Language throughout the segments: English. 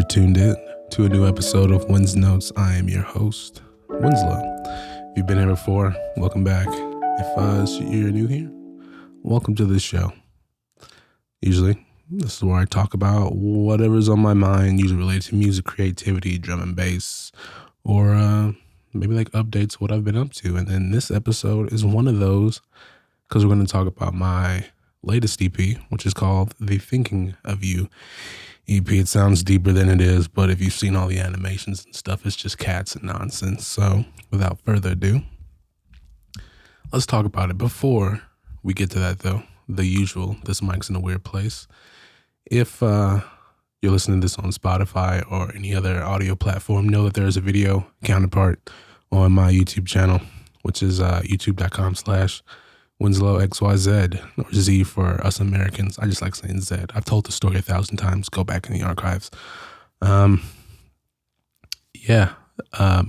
You're tuned in to a new episode of Winsnotes. I am your host, Winslow. If you've been here before, welcome back. If you're new here, welcome to this show. Usually, this is where I talk about whatever's on my mind, usually related to music, creativity, drum and bass, or maybe like updates, what I've been up to. And then this episode is one of those, because we're going to talk about my latest EP, which is called The Thinking of You EP. It sounds deeper than it is, but if you've seen all the animations and stuff, it's just cats and nonsense. So without further ado, let's talk about it. Before we get to that though, the usual, this mic's in a weird place. If you're listening to this on Spotify or any other audio platform, know that there is a video counterpart on my YouTube channel, which is youtube.com/Winslow XYZ, or Z for us Americans. I just like saying Z. I've told the story 1,000 times. Go back in the archives.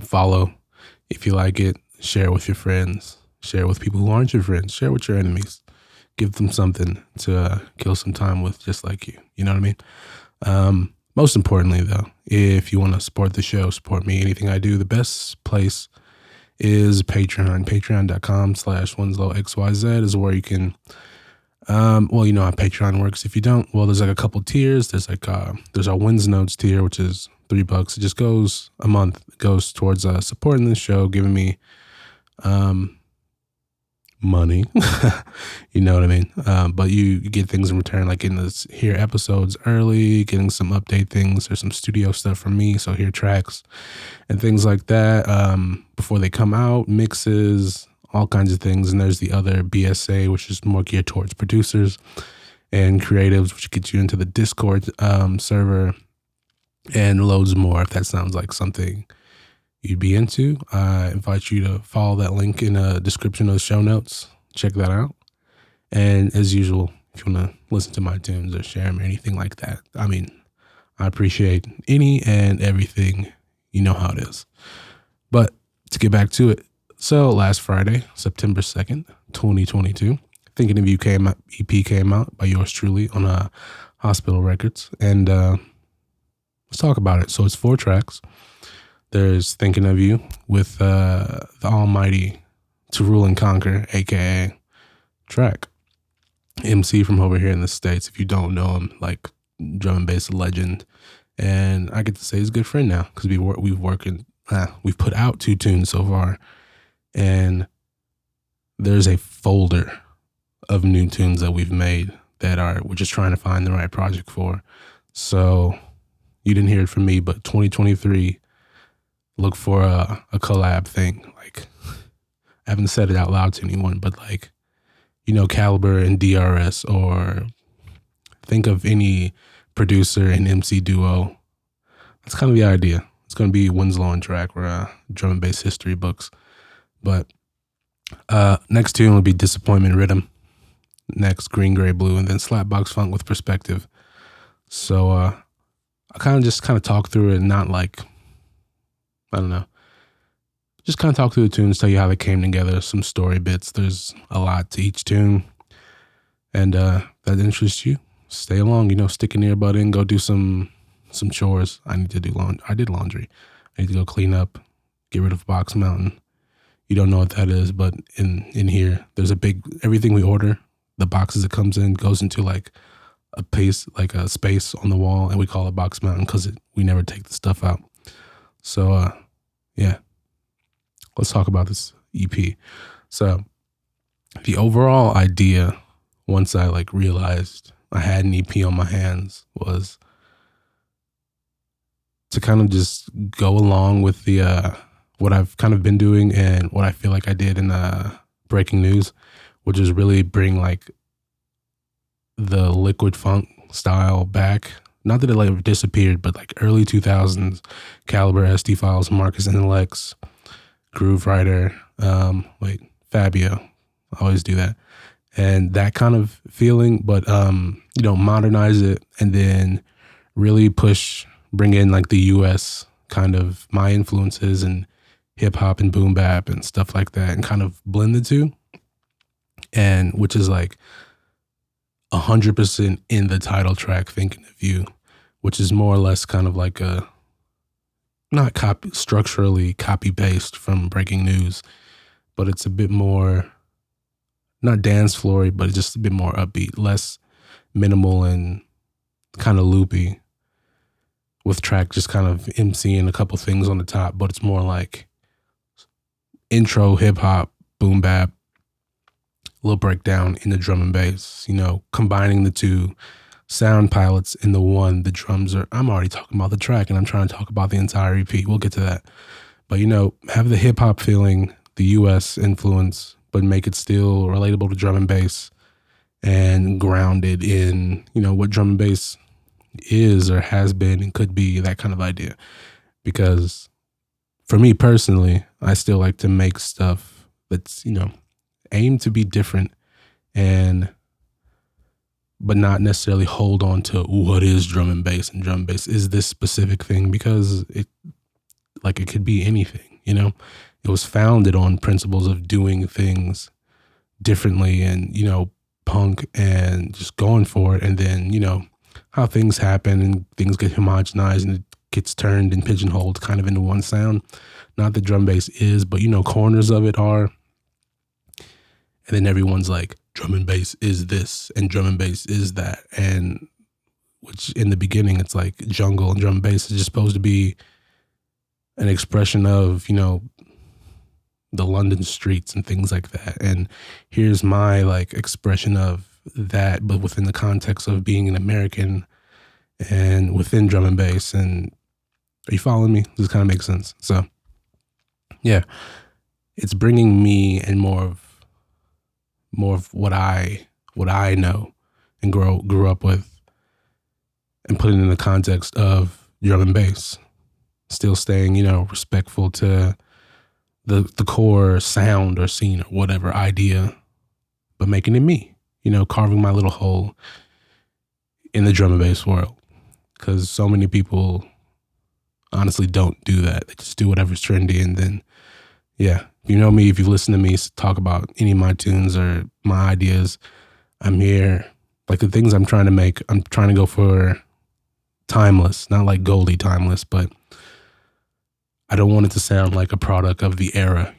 Follow if you like it. Share with your friends. Share with people who aren't your friends. Share with your enemies. Give them something to kill some time with, just like you. You know what I mean? Most importantly, though, if you want to support the show, support me, anything I do, the best place is Patreon. Patreon.com/Winslow XYZ is where you can, you know how Patreon works. If you don't, well, there's like a couple tiers. There's our winsnotes tier, which is $3. It just goes a month. It goes towards supporting the show, giving me money. You know what I mean? But you get things in return, like in this hear episodes early, getting some update things. There's some studio stuff from me, so hear tracks and things like that before they come out, mixes, all kinds of things. And there's the other BSA, which is more geared towards producers and creatives, which gets you into the Discord server and loads more. If that sounds like something you'd be into, I invite you to follow that link in the description of the show notes. Check that out. And as usual, if you want to listen to my tunes or share them or anything like that, I mean, I appreciate any and everything. You know how it is. But to get back to it, so last Friday, September 2nd, 2022, Thinking of You EP came out by yours truly on Hospital Records. And let's talk about it. So it's 4 tracks. There's Thinking of You with the almighty To Rule and Conquer, a.k.a. Track. MC from over here in the States. If you don't know him, like drum and bass legend. And I get to say he's a good friend now because we've put out 2 tunes so far. And there's a folder of new tunes that we've made that we're just trying to find the right project for. So you didn't hear it from me, but 2023, look for a collab thing. Like, I haven't said it out loud to anyone, but like, you know, Caliber and DRS, or think of any producer and MC duo. That's kind of the idea. It's going to be Winslow and track. We're drum and bass history books. But next tune will be Disappointment Rhythm. Next, Green, Gray, Blue, and then Slapbox Funk with Perspective. So I kind of talk through it, not like, I don't know. Just kind of talk through the tunes, tell you how they came together, some story bits. There's a lot to each tune. And that interests you, stay along, you know, stick an earbud in, go do some chores. I need to do laundry. I did laundry. I need to go clean up, get rid of Box Mountain. You don't know what that is, but in here, there's everything we order, the boxes it comes in goes into like a space on the wall, and we call it Box Mountain because we never take the stuff out. So, yeah, let's talk about this EP. So the overall idea, once I realized I had an EP on my hands, was to kind of just go along with the what I've kind of been doing and what I feel like I did in Breaking News, which is really bring like the liquid funk style back. Not that it disappeared, but like early 2000s, Caliber, SD Files, Marcus Intellects, Groove Rider, Fabio. I always do that. And that kind of feeling, but, modernize it and then really bring in like the US kind of my influences and hip hop and boom bap and stuff like that, and kind of blend the two. And which is like 100% in the title track, Thinking of You, which is more or less kind of like a not structurally copy paste from Breaking News, but it's a bit more not dance floory, but it's just a bit more upbeat, less minimal and kind of loopy, with track just kind of emceeing a couple things on the top, but it's more like intro hip hop, boom bap, little breakdown in the drum and bass, combining the two sound pilots in the one. The drums are, I'm already talking about the track and I'm trying to talk about the entire EP. We'll get to that. But, have the hip hop feeling, the US influence, but make it still relatable to drum and bass and grounded in, what drum and bass is or has been and could be, that kind of idea. Because for me personally, I still like to make stuff that's, aimed to be different but not necessarily hold on to what is drum and bass, and drum and bass is this specific thing, because it could be anything, It was founded on principles of doing things differently and, punk and just going for it. And then, how things happen and things get homogenized and it gets turned and pigeonholed kind of into one sound. Not that drum bass is, but, corners of it are. And then everyone's like, drum and bass is this and drum and bass is that. And which in the beginning, it's like jungle and drum and bass is just supposed to be an expression of, the London streets and things like that. And here's my expression of that, but within the context of being an American and within drum and bass. And are you following me? This kind of makes sense. So yeah, it's bringing me and more of what I know and grew up with, and put it in the context of drum and bass, still staying, respectful to the core sound or scene or whatever idea, but making it me, carving my little hole in the drum and bass world. Because so many people honestly don't do that. They just do whatever's trendy. And then, yeah, you know me, if you listen to me talk about any of my tunes or my ideas, I'm here. Like the things I'm trying to make, I'm trying to go for timeless, not like Goldie timeless, but I don't want it to sound like a product of the era,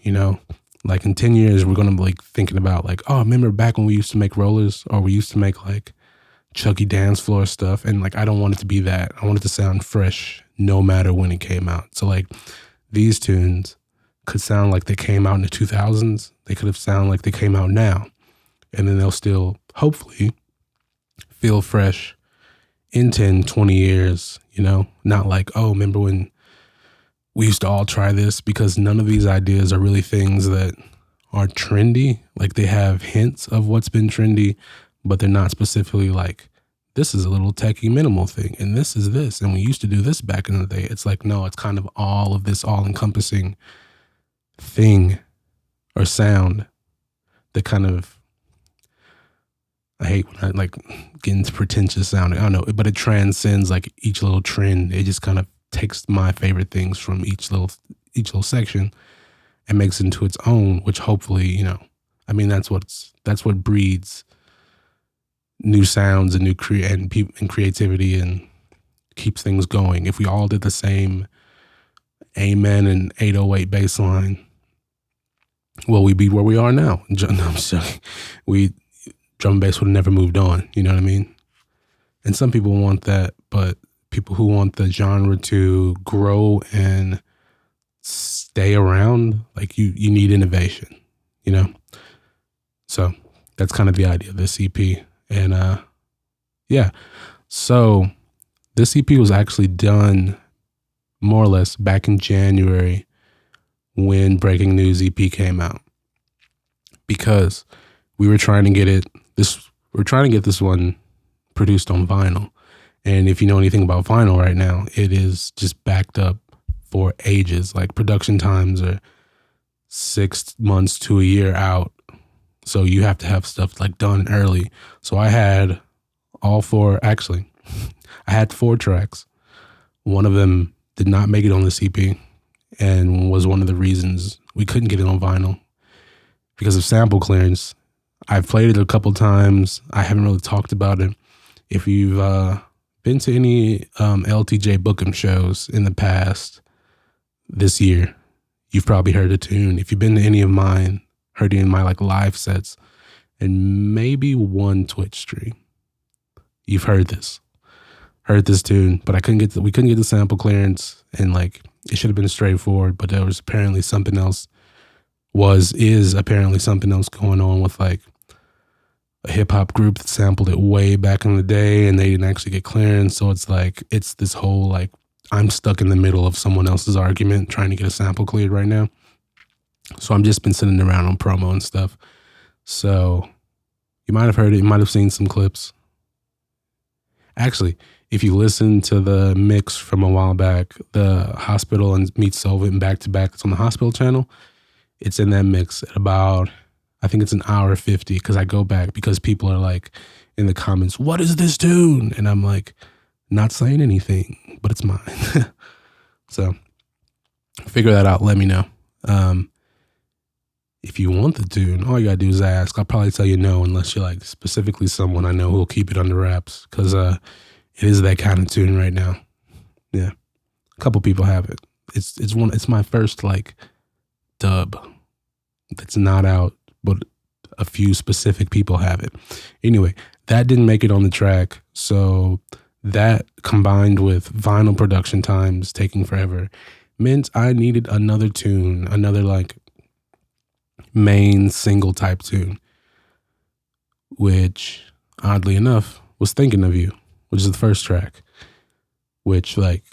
Like in 10 years, we're going to be thinking about oh, remember back when we used to make rollers, or we used to make chuggy dance floor stuff. And I don't want it to be that. I want it to sound fresh no matter when it came out. So these tunes could sound like they came out in the 2000s. They could have sound like they came out now. And then they'll still, hopefully, feel fresh in 10, 20 years, Not oh, remember when we used to all try this, because none of these ideas are really things that are trendy. They have hints of what's been trendy, but they're not specifically this is a little techie minimal thing, and this is this, and we used to do this back in the day. It's no, it's kind of all of this all-encompassing thing or sound that kind of, I hate when I get into pretentious sounding. I don't know, but it transcends each little trend. It just kind of takes my favorite things from each little section and makes it into its own, which hopefully, that's what breeds new sounds and and creativity and keeps things going. If we all did the same Amen and 808 bass line, well, we'd be where we are now. No, I'm sorry. Drum and bass would have never moved on. You know what I mean? And some people want that, but people who want the genre to grow and stay around, you need innovation, So that's kind of the idea of this EP. And yeah, so this EP was actually done more or less back in January when Breaking News EP came out, because we were trying to get this one produced on vinyl. And if you know anything about vinyl right now, it is just backed up for ages. Production times are 6 months to a year out. So you have to have stuff done early. So I had I had 4 tracks. One of them did not make it on the EP and was one of the reasons we couldn't get it on vinyl, because of sample clearance. I've played it a couple times. I haven't really talked about it. If you've been to any LTJ Bookham shows in the past this year, you've probably heard a tune. If you've been to any of mine, heard any of my like live sets, and maybe one Twitch stream, you've heard this tune. But we couldn't get the sample clearance, and like it should have been straightforward. But there was apparently something else. Is apparently something else going on with like a hip hop group that sampled it way back in the day, and they didn't actually get clearance. So it's like it's this whole like I'm stuck in the middle of someone else's argument trying to get a sample cleared right now. So I'm just been sitting around on promo and stuff. So you might have heard it. You might have seen some clips. Actually, if you listen to the mix from a while back, the Hospital and Meet Solvent back to back, it's on the Hospital channel. It's in that mix at about, I think it's an hour 50, because I go back because people are like in the comments, what is this tune? And I'm like, not saying anything, but it's mine. So figure that out. Let me know. If you want the tune, all you gotta do is ask. I'll probably tell you no, unless you're like specifically someone I know who'll keep it under wraps, because it is that kind of tune right now. Yeah, a couple people have it. It's my first like dub that's not out, but a few specific people have it. Anyway, that didn't make it on the track, so that combined with vinyl production times taking forever meant I needed another tune, another like main single type tune, which oddly enough was Thinking of You, which is the first track, which like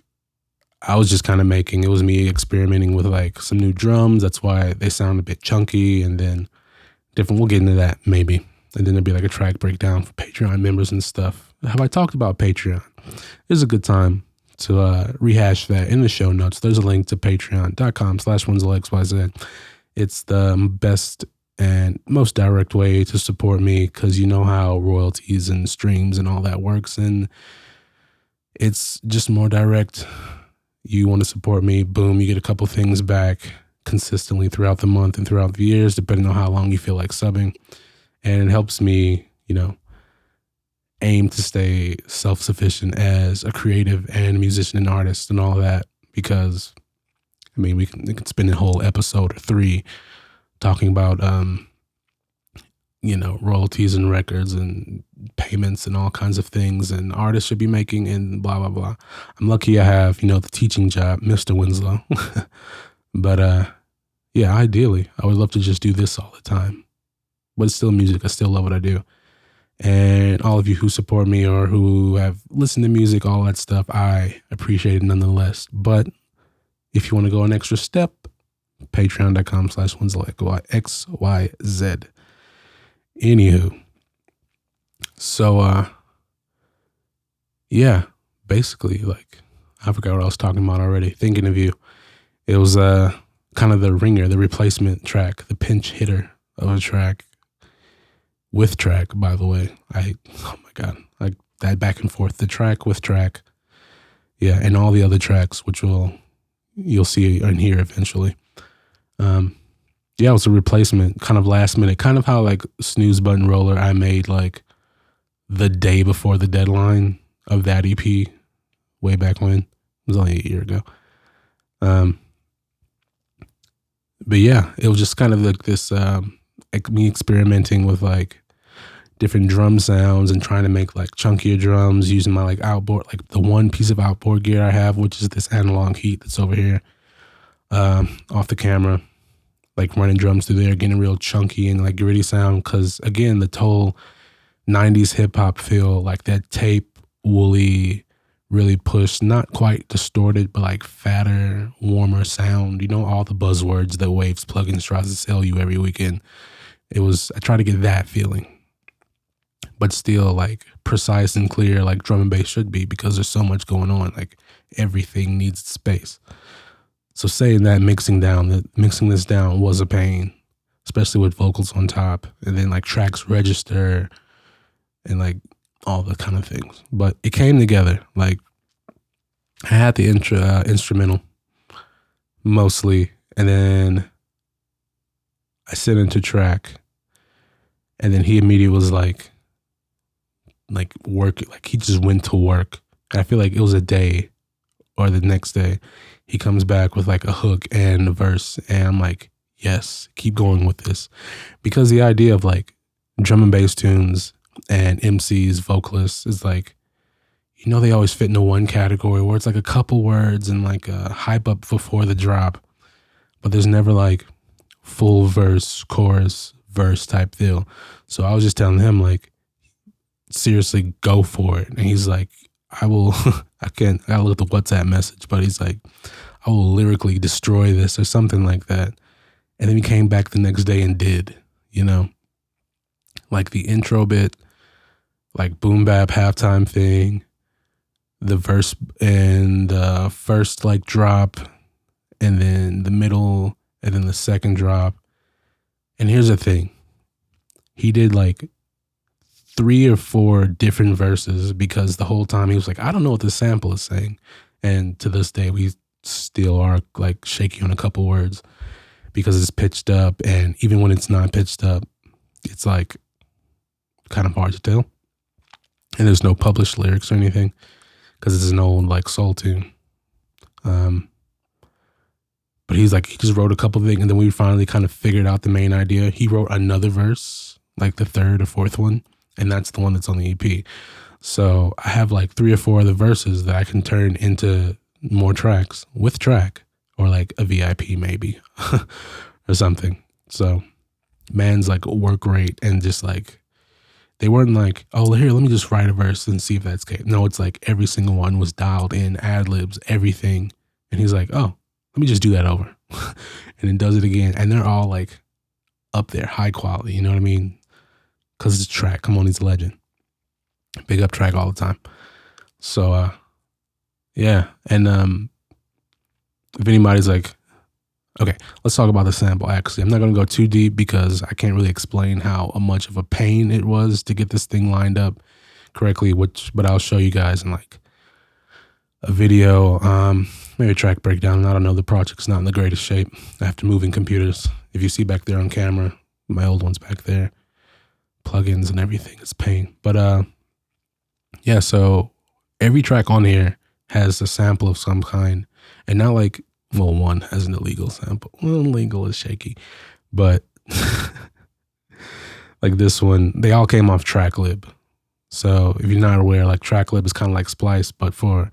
I was just kind of making. It was me experimenting with like some new drums. That's why they sound a bit chunky, and then different. We'll get into that maybe. And then there'll be like a track breakdown for Patreon members and stuff. Have I talked about Patreon? It's a good time to rehash that in the show notes. There's a link to patreon.com/WinslowXYZ. It's the best and most direct way to support me, because you know how royalties and streams and all that works. And it's just more direct. You want to support me, boom, you get a couple things back consistently throughout the month and throughout the years, depending on how long you feel like subbing. And it helps me, aim to stay self-sufficient as a creative and musician and artist and all that, because, we can spend a whole episode or 3 talking about, royalties and records and payments and all kinds of things and artists should be making and blah, blah, blah. I'm lucky I have, the teaching job, Mr. Winslow. But, yeah, ideally, I would love to just do this all the time. But it's still music. I still love what I do. And all of you who support me or who have listened to music, all that stuff, I appreciate it nonetheless. But if you want to go an extra step, patreon.com/WinslowXYZ. Anywho, so yeah, basically, like, I forgot what I was talking about already. Thinking of You. It was kind of the ringer, the replacement track, the pinch hitter of a track. With track, by the way. Oh my God, like that back and forth, the track with track. Yeah, and all the other tracks, which you'll see and hear eventually. Yeah, it was a replacement, kind of last minute, kind of how like Snooze Button Roller I made like the day before the deadline of that EP way back when. It was only a year ago. But yeah, it was just kind of like this, like me experimenting with like different drum sounds and trying to make like chunkier drums using my like outboard, like the one piece of outboard gear I have, which is this analog heat that's over here, off the camera. Like running drums through there, getting a real chunky and like gritty sound. Cause again, the whole 90s hip hop feel, like that tape, woolly, really pushed, not quite distorted, but like fatter, warmer sound. All the buzzwords that Waves plugins tries to sell you every weekend. I try to get that feeling, but still like precise and clear, like drum and bass should be, because there's so much going on. Like everything needs space. So saying that, mixing this down was a pain, especially with vocals on top, and then like tracks register and like all the kind of things. But it came together. Like I had the instrumental mostly, and then I sent into track, and then he immediately was like work. Like he just went to work I feel like it was a day or the next day, he comes back with like a hook and a verse. And I'm like, yes, keep going with this. Because the idea of like drum and bass tunes and MCs, vocalists is like, they always fit into one category where it's like a couple words and like a hype up before the drop. But there's never like full verse, chorus, verse type deal. So I was just telling him like, seriously, go for it. And he's like, I will, I look at the WhatsApp message, but he's like, I will lyrically destroy this or something like that. And then he came back the next day and did, like the intro bit, like boom bap halftime thing, the verse and the first like drop, and then the middle, and then the second drop. And here's the thing. He did like 3 or 4 different verses because the whole time he was like, I don't know what the sample is saying. And to this day, we still are like shaky on a couple words because it's pitched up. And even when it's not pitched up, it's like kind of hard to tell. And there's no published lyrics or anything because it's an old like soul tune. But he's like, he just wrote a couple things, and then we finally kind of figured out the main idea. He wrote another verse, like the 3rd or 4th one, and that's the one that's on the EP. So I have like 3 or 4 of the verses that I can turn into more tracks with track, or like a VIP maybe or something. So man's like work rate, and just like, they weren't like, oh, here, let me just write a verse and see if that's okay. No, it's like every single one was dialed in, ad-libs, everything. And he's like, oh, let me just do that over. And then does it again. And they're all like up there, high quality, you know what I mean? Because it's track. Come on, he's a legend. Big up track all the time. So, yeah. And if anybody's like, okay, let's talk about the sample, actually. I'm not going to go too deep because I can't really explain how much of a pain it was to get this thing lined up correctly, but I'll show you guys in like a video, maybe a track breakdown. I don't know. The project's not in the greatest shape after moving computers. If you see back there on camera, my old one's back there, plugins and everything, it's pain. But yeah, so every track on here has a sample of some kind, and not like, well, one has an illegal sample. Well, illegal is shaky, but like this one, they all came off TrackLib. So if you're not aware, like TrackLib is kind of like Splice, but for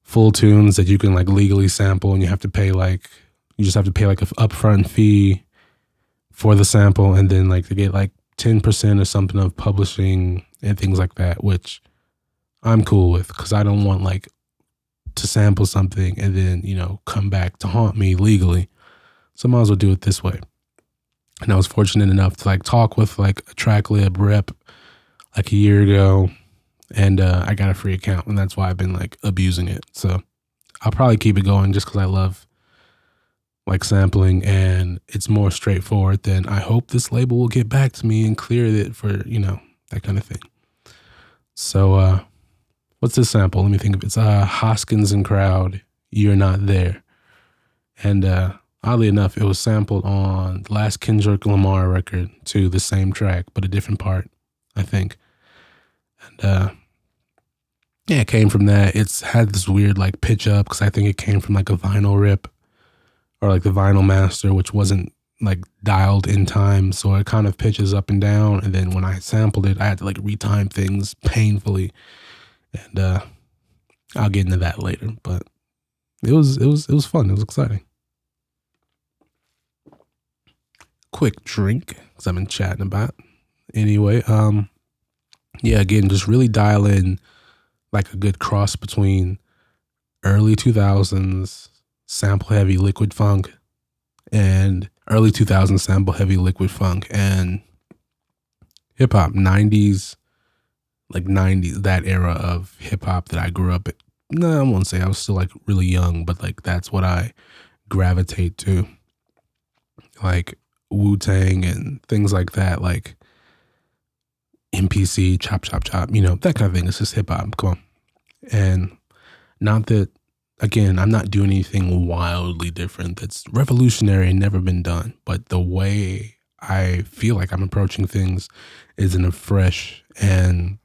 full tunes that you can like legally sample, and you just have to pay like an upfront fee for the sample, and then like to get like 10% or something of publishing and things like that, which I'm cool with because I don't want like to sample something and then, come back to haunt me legally. So I might as well do it this way. And I was fortunate enough to like talk with like a TrackLib rep like a year ago, and I got a free account, and that's why I've been like abusing it. So I'll probably keep it going just because I love like sampling, and it's more straightforward than I hope this label will get back to me and clear it for, that kind of thing. So what's this sample? Let me think of it. It's Hoskins and Crowd, You're Not There. And oddly enough, it was sampled on the last Kendrick Lamar record to the same track, but a different part, I think. And yeah, it came from that. It's had this weird like pitch up because I think it came from like a vinyl rip or like the vinyl master, which wasn't like dialed in time. So it kind of pitches up and down. And then when I sampled it, I had to like retime things painfully. And I'll get into that later. But it was fun. It was exciting. Quick drink because I've been chatting about. Anyway, yeah, again, just really dial in like a good cross between early 2000s sample heavy liquid funk and early 2000s sample heavy liquid funk and hip hop, 90s, that era of hip hop that I grew up in. No, I won't say I was still like really young, but like that's what I gravitate to. Like Wu-Tang and things like that, like MPC, chop, chop, chop, that kind of thing. It's just hip hop. Come on. And not that, again, I'm not doing anything wildly different that's revolutionary and never been done, but the way I feel like I'm approaching things is in a fresh and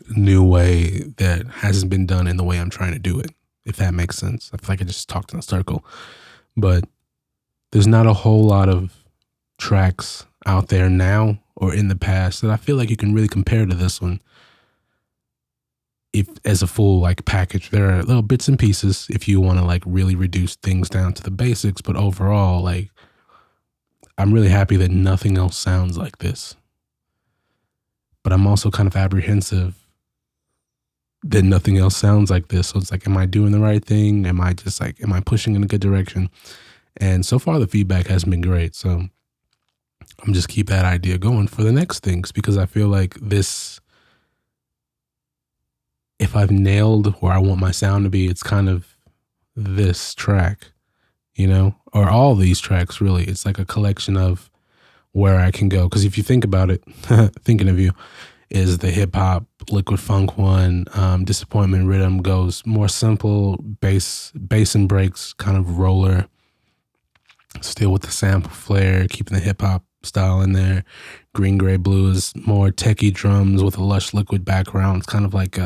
new way that hasn't been done in the way I'm trying to do it, if that makes sense. I feel like I just talked in a circle. But there's not a whole lot of tracks out there now or in the past that I feel like you can really compare to this one. If as a full like package, there are little bits and pieces if you want to like really reduce things down to the basics, but overall, like, I'm really happy that nothing else sounds like this. But I'm also kind of apprehensive that nothing else sounds like this. So it's like, am I doing the right thing? Am I pushing in a good direction? And so far the feedback has been great. So I'm just keep that idea going for the next things, because I feel like this, if I've nailed where I want my sound to be, it's kind of this track, or all these tracks really. It's like a collection of where I can go. Because if you think about it, thinking of you, is the hip hop liquid funk one. Disappointment Rhythm goes more simple, bass and breaks, kind of roller, still with the sample flair, keeping the hip hop style in there. Green Gray Blue is more techie drums with a lush liquid background. It's kind of like you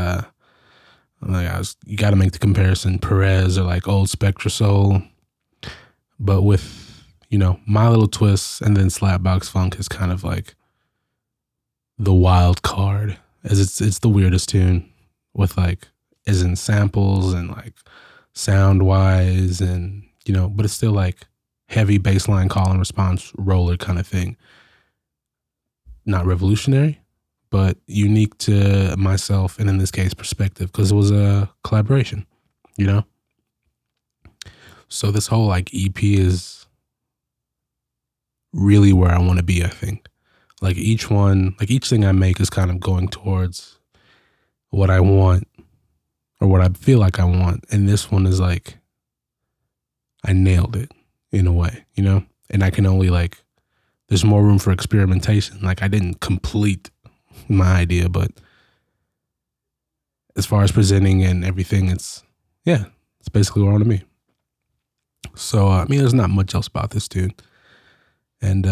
got to make the comparison, Perez or like old Spectra Soul, but with my little twists. And then Slapbox Funk is kind of like the wild card, as it's the weirdest tune, with like as in samples and like sound wise, and but it's still like heavy bassline call and response roller kind of thing. Not revolutionary, but unique to myself, and in this case perspective, because it was a collaboration, So this whole like EP is really where I want to be, I think. Like each thing I make is kind of going towards what I want or what I feel like I want. And this one is like, I nailed it in a way, and I can only there's more room for experimentation. Like I didn't complete my idea, but as far as presenting and everything, it's basically where I want to be. So, there's not much else about this tune. And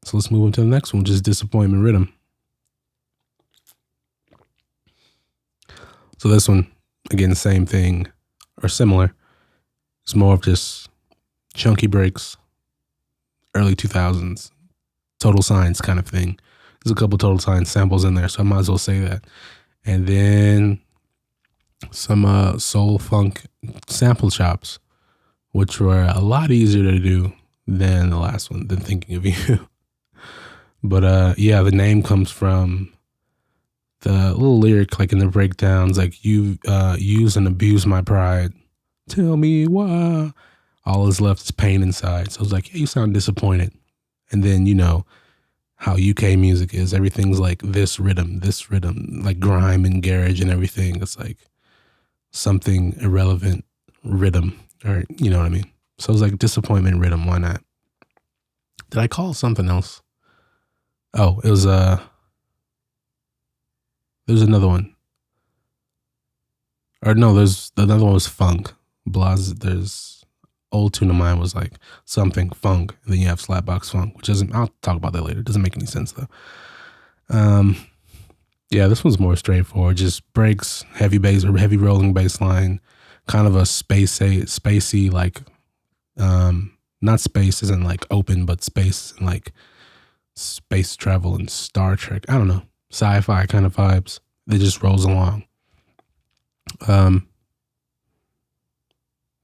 so let's move on to the next one, which is Disappointment Rhythm. So this one, again, same thing or similar. It's more of just chunky breaks, early 2000s, Total Science kind of thing. There's a couple Total Science samples in there, so I might as well say that. And then some soul funk sample chops, which were a lot easier to do than the last one, than Thinking of You. But the name comes from the little lyric, like in the breakdowns, like you use and abuse my pride. Tell me why. All is left is pain inside. So I was like, yeah, you sound disappointed. And then how UK music is. Everything's like this rhythm, like grime and garage and everything. It's like something irrelevant rhythm, or you know what I mean? So it was like Disappointment Rhythm. Why not? Did I call it something else? Oh, it was there was another one. Or no, there's another one was Funk. There's old tune of mine was like something funk, and then you have Slapbox Funk, which doesn't. I'll talk about that later. It doesn't make any sense though. This one's more straightforward. Just breaks, heavy bass or heavy rolling bass line, kind of a spacey like, not space isn't like open, but space and like space travel and Star Trek. I don't know, sci-fi kind of vibes. It just rolls along.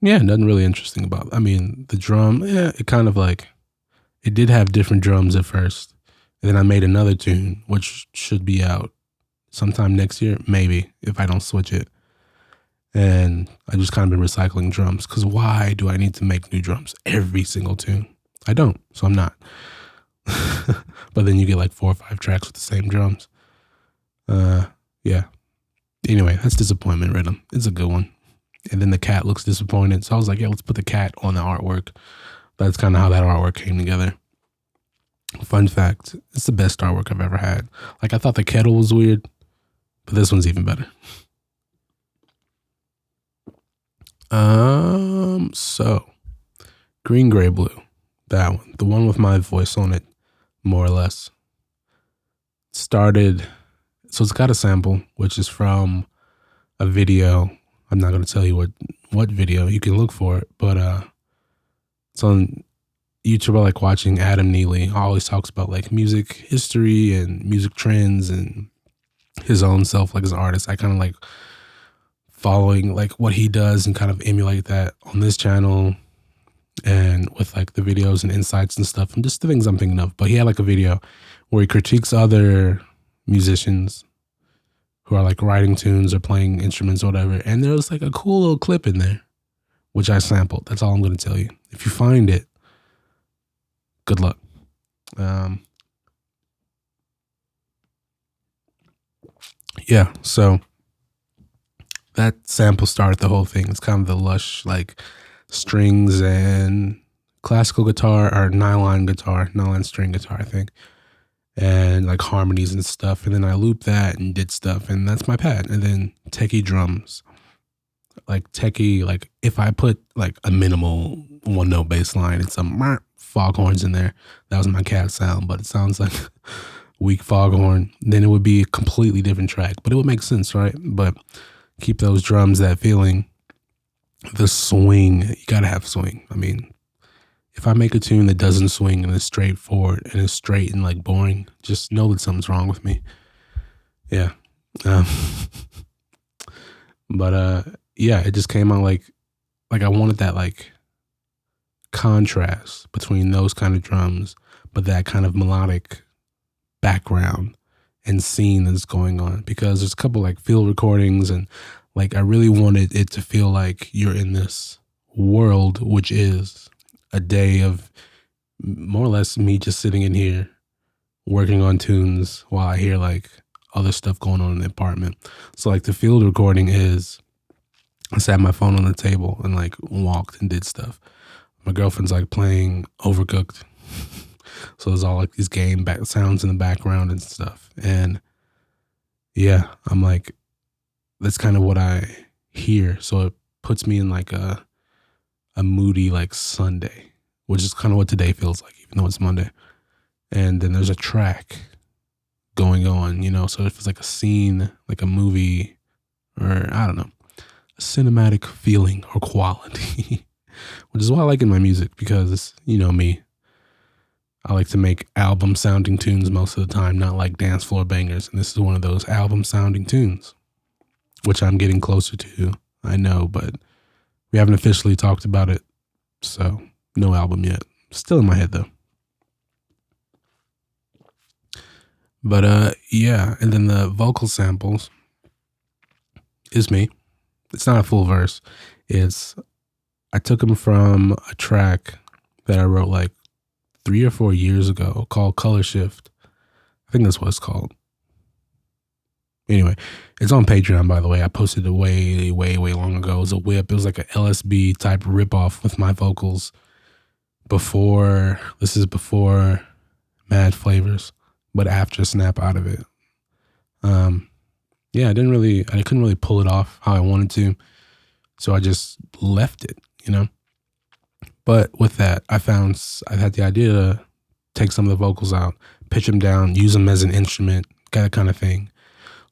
Nothing really interesting about it. The drum, it kind of like, it did have different drums at first. And then I made another tune, which should be out sometime next year, maybe, if I don't switch it. And I just kind of been recycling drums, because why do I need to make new drums every single tune? I don't, so I'm not. But then you get like 4 or 5 tracks with the same drums. Anyway, that's Disappointment Rhythm. It's a good one. And then the cat looks disappointed. So I was like, let's put the cat on the artwork. That's kind of how that artwork came together. Fun fact, it's the best artwork I've ever had. Like, I thought the kettle was weird, but this one's even better. So Green Gray Blue, that one, the one with my voice on it, more or less, started So it's got a sample, which is from a video. I'm not going to tell you what video. You can look for it, but it's on YouTube. I like watching Adam Neely. Always talks about like music history and music trends and his own self, like as an artist. I kind of like following like what he does and kind of emulate that on this channel and with like the videos and insights and stuff and just the things I'm thinking of. But he had like a video where he critiques other musicians who are like writing tunes or playing instruments or whatever. And there was like a cool little clip in there, which I sampled. That's all I'm going to tell you. If you find it, good luck. Yeah, so that sample started the whole thing. It's kind of the lush, like strings and classical guitar or nylon string guitar, I think, and like harmonies and stuff. And then I looped that and did stuff, and that's my pad. And then techie drums, like techie, like if I put like a minimal one note bass line and some foghorns in there, that was my cat sound, but it sounds like weak foghorn, then it would be a completely different track, but it would make sense, right? But keep those drums, that feeling, the swing. You gotta have swing. I mean, if I make a tune that doesn't swing and is straightforward and is straight and like boring, just know that something's wrong with me. Yeah. But yeah, it just came out like I wanted that like contrast between those kind of drums, but that kind of melodic background and scene that's going on, because there's a couple like field recordings and like I really wanted it to feel like you're in this world, which is a day of more or less me just sitting in here working on tunes while I hear like other stuff going on in the apartment. So like the field recording is I sat my phone on the table and like walked and did stuff. My girlfriend's like playing Overcooked. So there's all like these game back sounds in the background and stuff. And yeah, I'm like, that's kind of what I hear. So it puts me in like a moody like Sunday, which is kind of what today feels like, even though it's Monday. And then there's a track going on, you know, so it feels like a scene, like a movie, or I don't know, a cinematic feeling or quality, which is what I like in my music, because, you know me, I like to make album sounding tunes most of the time, not like dance floor bangers. And this is one of those album sounding tunes, which I'm getting closer to, I know, but we haven't officially talked about it. So no album yet. Still in my head though. But yeah, and then the vocal samples is me. It's not a full verse. I took them from a track that I wrote like 3 or 4 years ago called Color Shift. I think that's what it's called. Anyway, it's on Patreon, by the way. I posted it way, way, way long ago. It was a whip. It was like a LSB type ripoff with my vocals this is before Mad Flavors, but after Snap Out of It. Yeah, I couldn't really pull it off how I wanted to. So I just left it, you know? But with that, I had the idea to take some of the vocals out, pitch them down, use them as an instrument, that kind of thing.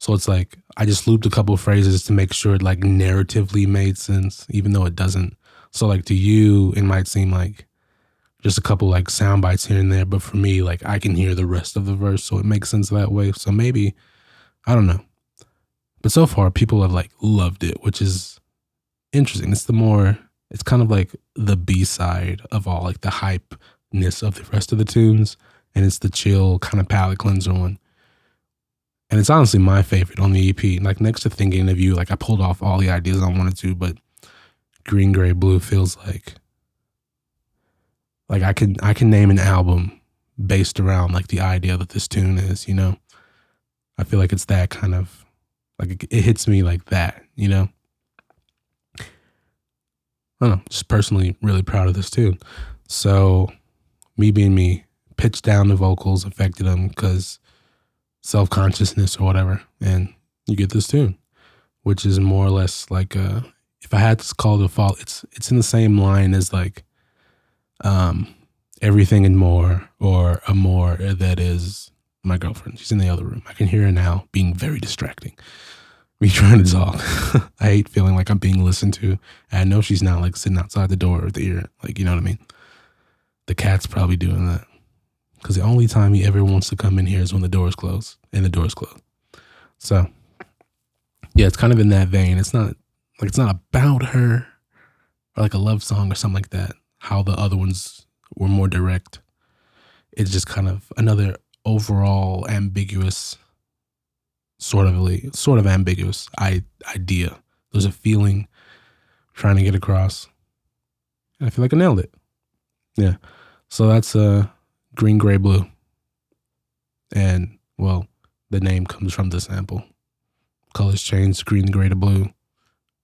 So it's like, I just looped a couple of phrases to make sure it like narratively made sense, even though it doesn't. So like to you, it might seem like just a couple like sound bites here and there, but for me, like I can hear the rest of the verse, so it makes sense that way. So maybe, I don't know. But so far, people have like loved it, which is interesting. It's kind of like the B-side of all, like the hypeness of the rest of the tunes, and it's the chill kind of palate cleanser one. And it's honestly my favorite on the EP. Like next to Thinking of You, like I pulled off all the ideas I wanted to, but Green, Gray, Blue feels like I can name an album based around like the idea that this tune is, you know? I feel like it's that kind of, like it hits me like that, you know? I don't know, just personally really proud of this tune. So me being me, pitched down the vocals, affected them because self-consciousness or whatever, and you get this tune, which is more or less like if I had to call it a fall, it's in the same line as like Everything and More, or A More that is My girlfriend, she's in the other room. I can hear her now being very distracting. Me trying to talk. I hate feeling like I'm being listened to. And I know she's not like sitting outside the door with the ear. Like, you know what I mean? The cat's probably doing that. Because the only time he ever wants to come in here is when the door is closed. And the door is closed. So, yeah, it's kind of in that vein. It's not about her or like a love song or something like that. How the other ones were more direct. It's just kind of another overall ambiguous, sort of ambiguous idea. There's a feeling I'm trying to get across. And I feel like I nailed it. Yeah. So that's Green, Gray, Blue. And, well, the name comes from the sample. Colors change, green, gray to blue.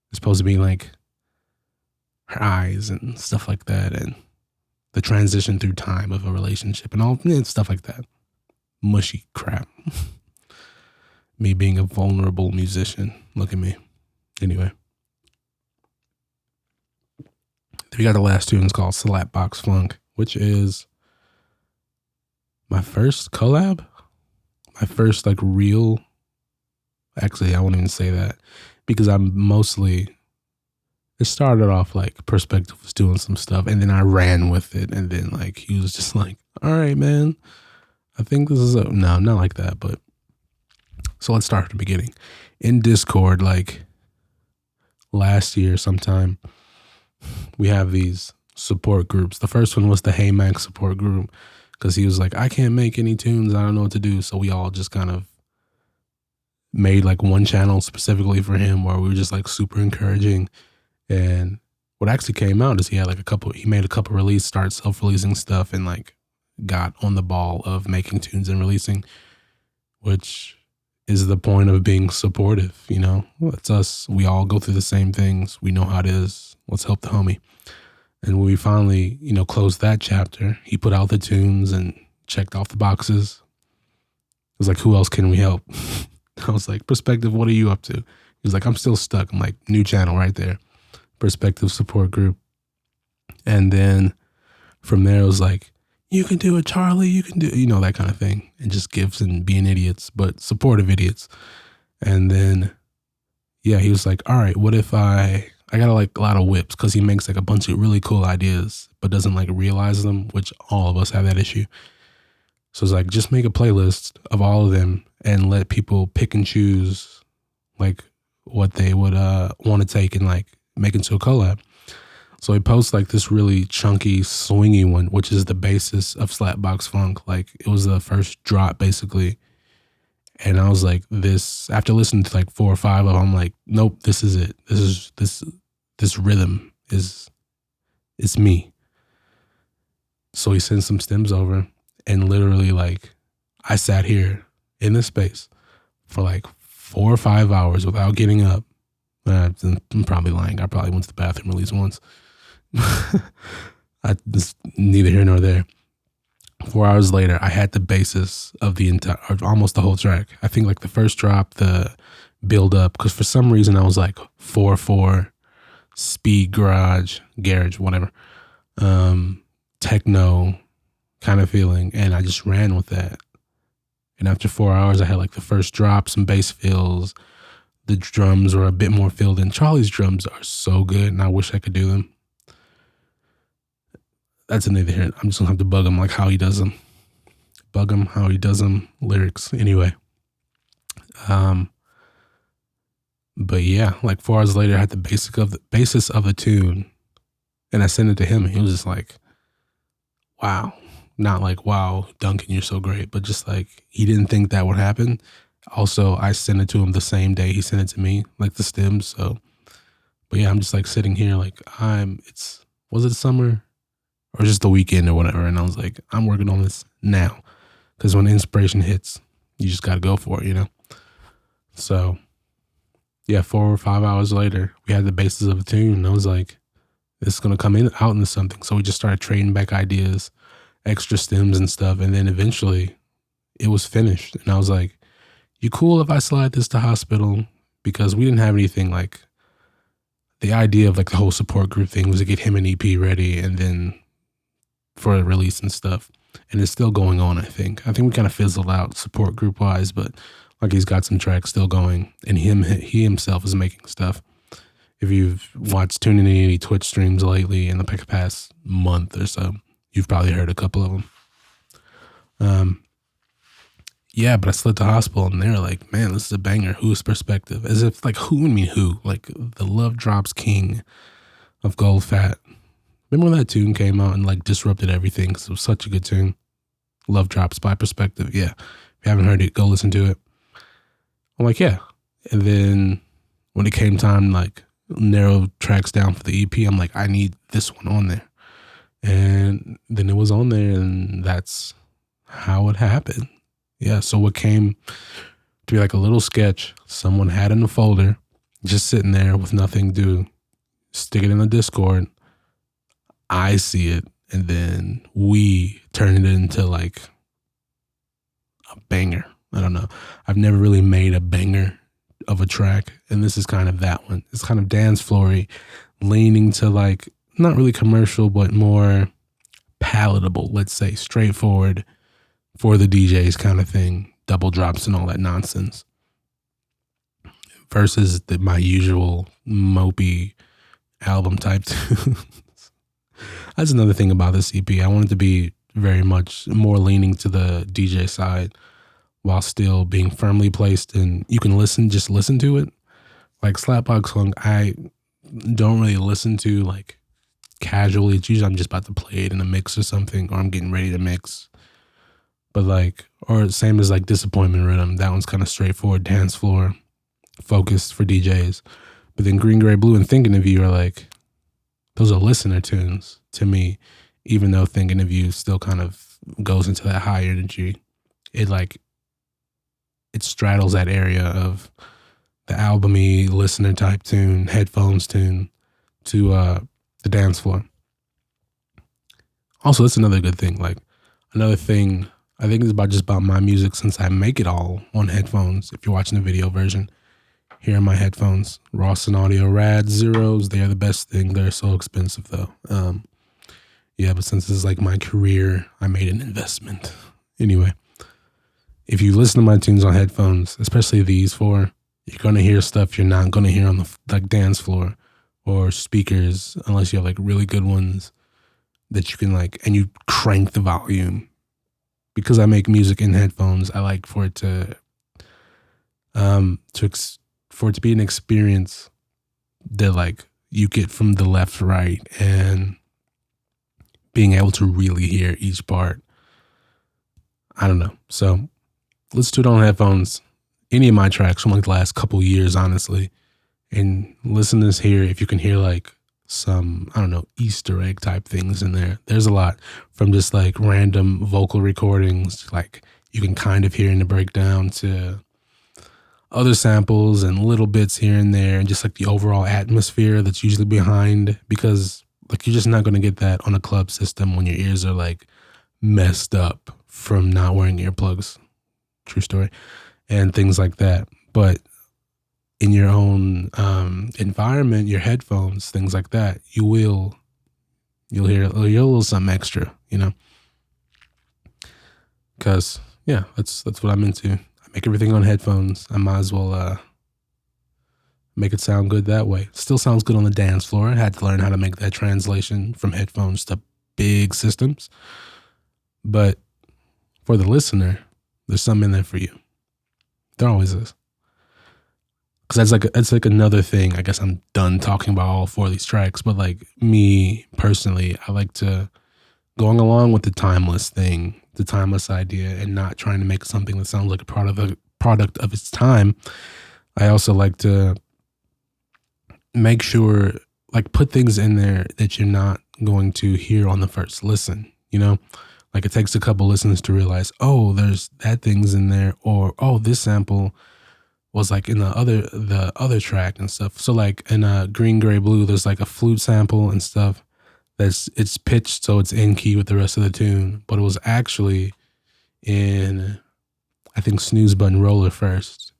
It's supposed to be like her eyes and stuff like that, and the transition through time of a relationship and all stuff like that. Mushy crap. Me being a vulnerable musician. Look at me. Anyway. We got the last tune. It's called Slapbox Funk, which is my first collab. My first like real. Actually, I won't even say that because it started off like Perspective was doing some stuff and then I ran with it. And then like, he was just like, all right, man, I think this is no, not like that. But so let's start at the beginning. In Discord, like last year sometime, we have these support groups. The first one was the Hey Mac support group because he was like, I can't make any tunes. I don't know what to do. So we all just kind of made like one channel specifically for him where we were just like super encouraging. And what actually came out is he made a couple release, started self-releasing stuff and like got on the ball of making tunes and releasing, which is the point of being supportive, you know? It's us. We all go through the same things. We know how it is. Let's help the homie. And when we finally, closed that chapter, he put out the tunes and checked off the boxes. It was like, who else can we help? I was like, Perspective, what are you up to? He was like, I'm still stuck. I'm like, new channel right there. Perspective support group. And then from there, it was like, you can do it, Charlie. You can do, that kind of thing. And just gifts and being idiots, but supportive idiots. And then, yeah, he was like, all right, what if I got like a lot of whips because he makes like a bunch of really cool ideas, but doesn't like realize them, which all of us have that issue. So it's like, just make a playlist of all of them and let people pick and choose like what they would want to take and like make into a collab. So he posts like this really chunky, swingy one, which is the basis of Slapbox Funk. Like it was the first drop basically. And I was like, after listening to like 4 or 5 of them, I'm like, nope, this is it. This rhythm it's me. So he sent some stems over and literally like I sat here in this space for like 4 or 5 hours without getting up. I'm probably lying. I probably went to the bathroom at least once. Just neither here nor there. 4 hours later, I had the basis of the entire, almost the whole track. I think like the first drop, the build up, because for some reason I was like 4/4, speed garage, whatever, techno kind of feeling, and I just ran with that. And after 4 hours, I had like the first drop, some bass fills. The drums were a bit more filled in. Charlie's drums are so good, and I wish I could do them. That's neither here. I'm just gonna have to bug him like how he does them. Bug him how he does them. Lyrics anyway. But yeah, like 4 hours later, I had the basis of the tune, and I sent it to him, and he was just like, "Wow." Not like, "Wow, Duncan, you're so great," but just like he didn't think that would happen. Also, I sent it to him the same day he sent it to me, like the stems. So, but yeah, I'm just like sitting here, like was it summer or just the weekend or whatever? And I was like, I'm working on this now, because when inspiration hits, you just got to go for it, So, yeah, 4 or 5 hours later, we had the basis of a tune, and I was like, this is gonna come out into something. So we just started trading back ideas, extra stems and stuff, and then eventually, it was finished, and I was like, you cool if I slide this to hospital? Because we didn't have anything like, the idea of like the whole support group thing was to get him an EP ready and then for a release and stuff. and it's still going on. I think we kind of fizzled out support group wise, but like he's got some tracks still going, and he himself is making stuff. If you've watched tuning in any Twitch streams lately in the past month or so, you've probably heard a couple of them. Yeah, but I slid to hospital and they were like, man, this is a banger. Whose perspective? As if like who and me who? Like the Love Drops king of Gold Fat. Remember when that tune came out and like disrupted everything? Because it was such a good tune. Love Drops by Perspective. Yeah. If you haven't heard it, go listen to it. I'm like, yeah. And then when it came time, like narrow tracks down for the EP, I'm like, I need this one on there. And then it was on there, and that's how it happened. Yeah, so what came to be like a little sketch someone had in a folder, just sitting there with nothing to do, stick it in the Discord, I see it, and then we turn it into like a banger. I don't know. I've never really made a banger of a track, and this is kind of that one. It's kind of dance floory, leaning to like, not really commercial, but more palatable, let's say, straightforward, for the DJs kind of thing, double drops and all that nonsense, versus my usual mopey album type tunes. That's another thing about this EP. I wanted to be very much more leaning to the DJ side while still being firmly placed, and you can just listen to it. Like Slapbox song, I don't really listen to like casually. It's usually I'm just about to play it in a mix or something, or I'm getting ready to mix. But like, or same as like Disappointment Rhythm, that one's kind of straightforward, dance floor, focused for DJs. But then Green, Gray, Blue, and Thinking of You are like, those are listener tunes to me, even though Thinking of You still kind of goes into that high energy. It straddles that area of the albumy listener type tune, headphones tune to the dance floor. Also, that's another good thing. Like another thing, I think it's about my music, since I make it all on headphones. If you're watching the video version, here are my headphones. Rawson Audio Rad Zeros. They are the best thing. They're so expensive though. Yeah, but since this is like my career, I made an investment. Anyway, if you listen to my tunes on headphones, especially these four, you're going to hear stuff you're not going to hear on the like dance floor or speakers, unless you have like really good ones that you can like, and you crank the volume. Because I make music in headphones, I like for it to be an experience that like you get from the left to right, and being able to really hear each part. I don't know. So let's do it on headphones. Any of my tracks from like the last couple years, honestly, and listen to this here. If you can hear like some, I don't know, Easter egg type things in there. There's a lot from just like random vocal recordings, like you can kind of hear in the breakdown, to other samples and little bits here and there, and just like the overall atmosphere that's usually behind, because like you're just not going to get that on a club system when your ears are like messed up from not wearing earplugs. True story. And things like that. But in your own environment, your headphones, things like that, you'll hear a little something extra, you know? Because, yeah, that's what I'm into. I make everything on headphones. I might as well make it sound good that way. Still sounds good on the dance floor. I had to learn how to make that translation from headphones to big systems. But for the listener, there's something in there for you. There always is. Because that's like another thing. I guess I'm done talking about all four of these tracks, but like me personally, I like to going along with the timeless thing, the timeless idea, and not trying to make something that sounds like a product of its time. I also like to make sure, like, put things in there that you're not going to hear on the first listen, you know? Like, it takes a couple listens to realize, oh, there's that thing's in there, or oh, this sample was like in the other track and stuff. So like in Green, Gray, Blue, there's like a flute sample and stuff it's pitched so it's in key with the rest of the tune, but it was actually in, I think, Snooze Button Roller first.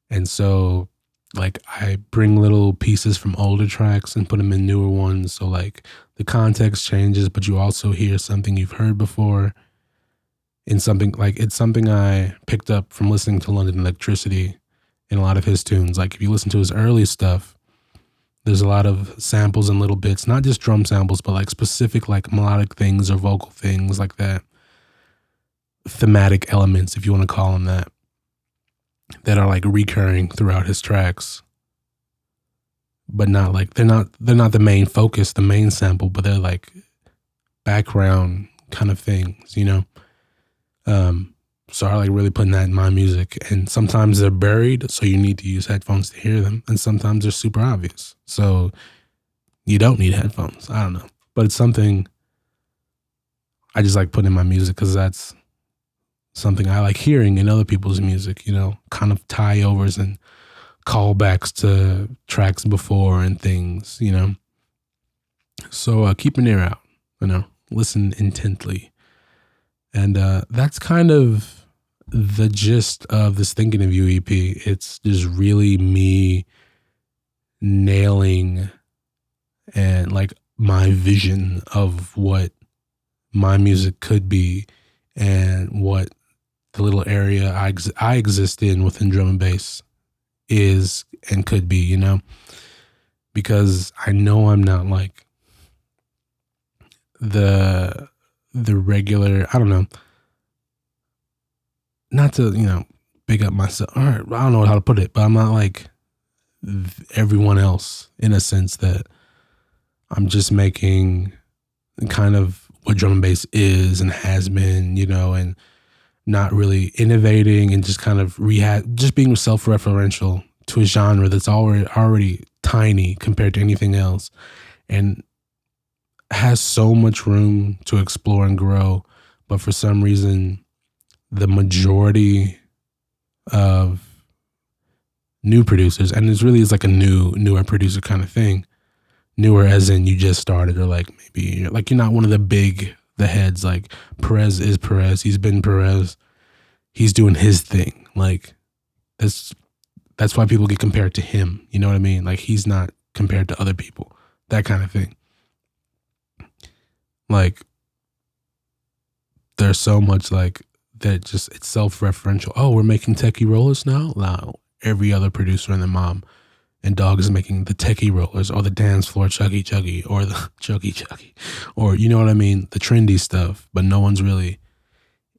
And so like I bring little pieces from older tracks and put them in newer ones. So like the context changes, but you also hear something you've heard before in something like it's something I picked up from listening to London Electricity in a lot of his tunes. Like if you listen to his early stuff, there's a lot of samples and little bits, not just drum samples, but like specific like melodic things or vocal things like that. Thematic elements, if you want to call them that are like recurring throughout his tracks. But not like they're not the main focus, the main sample, but they're like background kind of things, you know? So I like really putting that in my music. And sometimes they're buried, so you need to use headphones to hear them. And sometimes they're super obvious, so you don't need headphones. I don't know. But it's something I just like putting in my music because that's something I like hearing in other people's music, you know, kind of tie-overs and callbacks to tracks before and things, you know. So keep an ear out, you know, listen intently. And that's kind of the gist of this Thinking of You EP. It's just really me nailing and like my vision of what my music could be and what the little area I exist in within drum and bass is and could be, you know, because I know I'm not like the regular, I don't know, not to, you know, big up myself. All right, I don't know how to put it, but I'm not like everyone else in a sense that I'm just making kind of what drum and bass is and has been, you know, and not really innovating and just kind of just being self-referential to a genre that's already tiny compared to anything else and has so much room to explore and grow. But for some reason, the majority of new producers, and it really is like a newer producer kind of thing, newer as in you just started, or like maybe you're not one of the heads. Like Perez is Perez, he's been Perez, he's doing his thing. Like that's why people get compared to him, you know what I mean? Like he's not compared to other people, that kind of thing. Like there's so much like that, just it's self-referential. Oh, we're making techie rollers now? Now every other producer and their mom and dog is making the techie rollers or the dance floor chuggy chuggy or the chuggy chuggy, or you know what I mean, the trendy stuff, but no one's really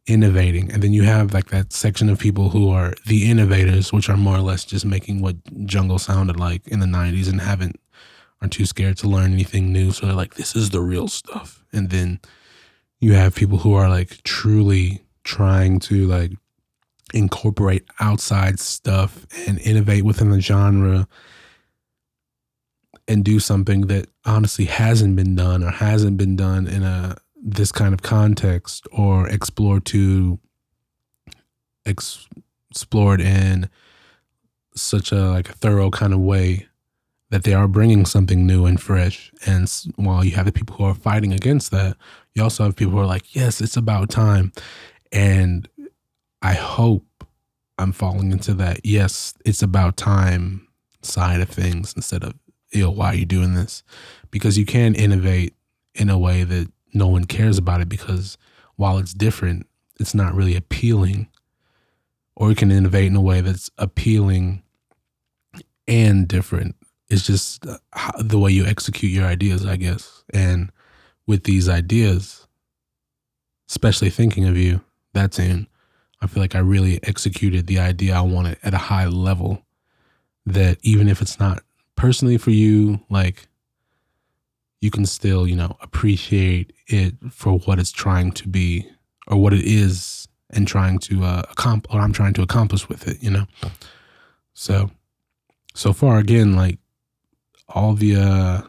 innovating. And then you have like that section of people who are the innovators, which are more or less just making what jungle sounded like in the 90s and are too scared to learn anything new, so they're like, this is the real stuff. And then you have people who are like truly trying to like incorporate outside stuff and innovate within the genre and do something that honestly hasn't been done in this kind of context, or explored in such a like a thorough kind of way that they are bringing something new and fresh. And while you have the people who are fighting against that, you also have people who are like, yes, it's about time. And I hope I'm falling into that, yes, it's about time side of things instead of, why are you doing this? Because you can innovate in a way that no one cares about it, because while it's different, it's not really appealing. Or you can innovate in a way that's appealing and different. It's just the way you execute your ideas, I guess. And with these ideas, especially Thinking of You, that tune, I feel like I really executed the idea I wanted at a high level, that even if it's not personally for you, like you can still, you know, appreciate it for what it's trying to be, or what it is, and trying to what I'm trying to accomplish with it, you know? So far, again, like all the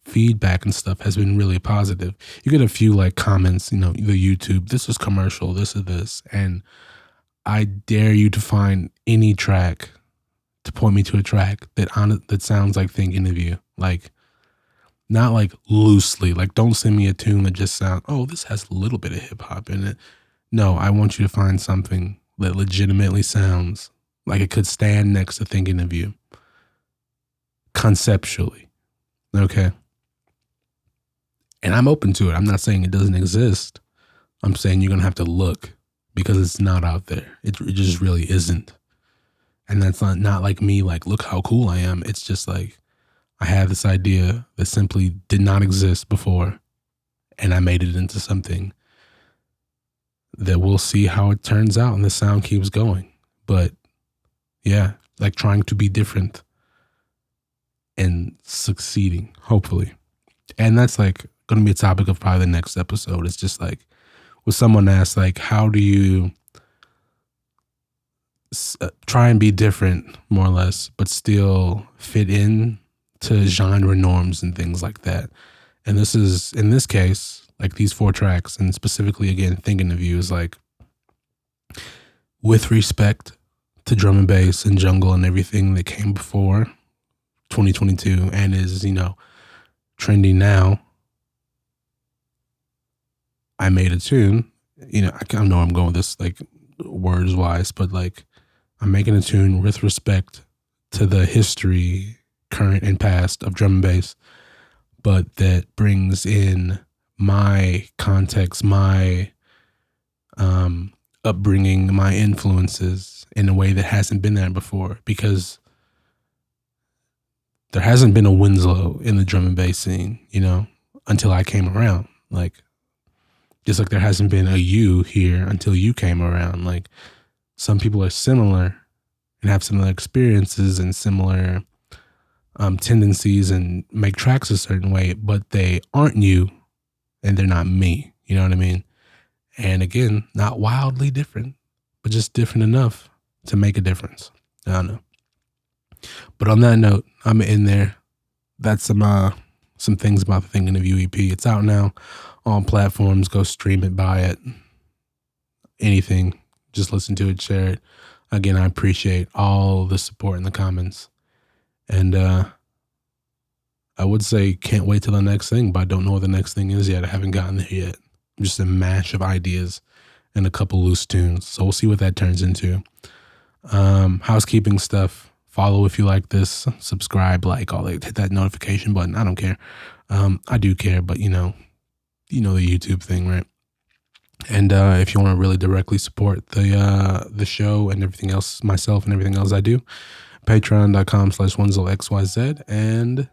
feedback and stuff has been really positive. You get a few like comments, you know, the YouTube, this is commercial, this is this. And I dare you to find any track, to point me to a track that sounds like Thinking of You. Like, not like loosely, like don't send me a tune that just sounds, oh, this has a little bit of hip hop in it. No, I want you to find something that legitimately sounds like it could stand next to Thinking of You. conceptually. Okay. And I'm open to it. I'm not saying it doesn't exist. I'm saying you're going to have to look because it's not out there. It just really isn't. And that's not like me, like, look how cool I am. It's just like, I had this idea that simply did not exist before, and I made it into something that we'll see how it turns out, and the sound keeps going. But yeah, like trying to be different and succeeding, hopefully. And that's like going to be a topic of probably the next episode. It's just like, when someone asks, like, how do you try and be different, more or less, but still fit in to genre norms and things like that. And this is, in this case, like these 4 tracks, and specifically, again, Thinking of You is like, with respect to drum and bass and jungle and everything that came before 2022 and is, trendy now, I made a tune. I don't know where I'm going with this, like, words wise, but like, I'm making a tune with respect to the history, current and past, of drum and bass, but that brings in my context, my upbringing, my influences in a way that hasn't been there before, because there hasn't been a Winslow in the drum and bass scene, until I came around. Like, just like there hasn't been a you here until you came around. Like, some people are similar and have similar experiences and similar tendencies and make tracks a certain way, but they aren't you and they're not me. You know what I mean? And again, not wildly different, but just different enough to make a difference. I don't know. But on that note, I'm in there. That's some things about the Thinking of You EP. It's out now on platforms. Go stream it, buy it, anything. Just listen to it, share it. Again, I appreciate all the support in the comments. And I would say can't wait till the next thing, but I don't know what the next thing is yet. I haven't gotten there yet. I'm just a mash of ideas and a couple loose tunes. So we'll see what that turns into. Housekeeping stuff. Follow if you like this. Subscribe, like, all that. Hit that notification button. I don't care. I do care, but you know the YouTube thing, right? And if you want to really directly support the show and everything else, myself and everything else I do, patreon.com/WinslowXYZ. And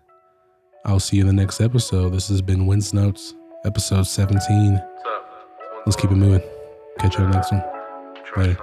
I'll see you in the next episode. This has been Wins Notes, episode 17. Let's keep it moving. Catch you on the next one. Later.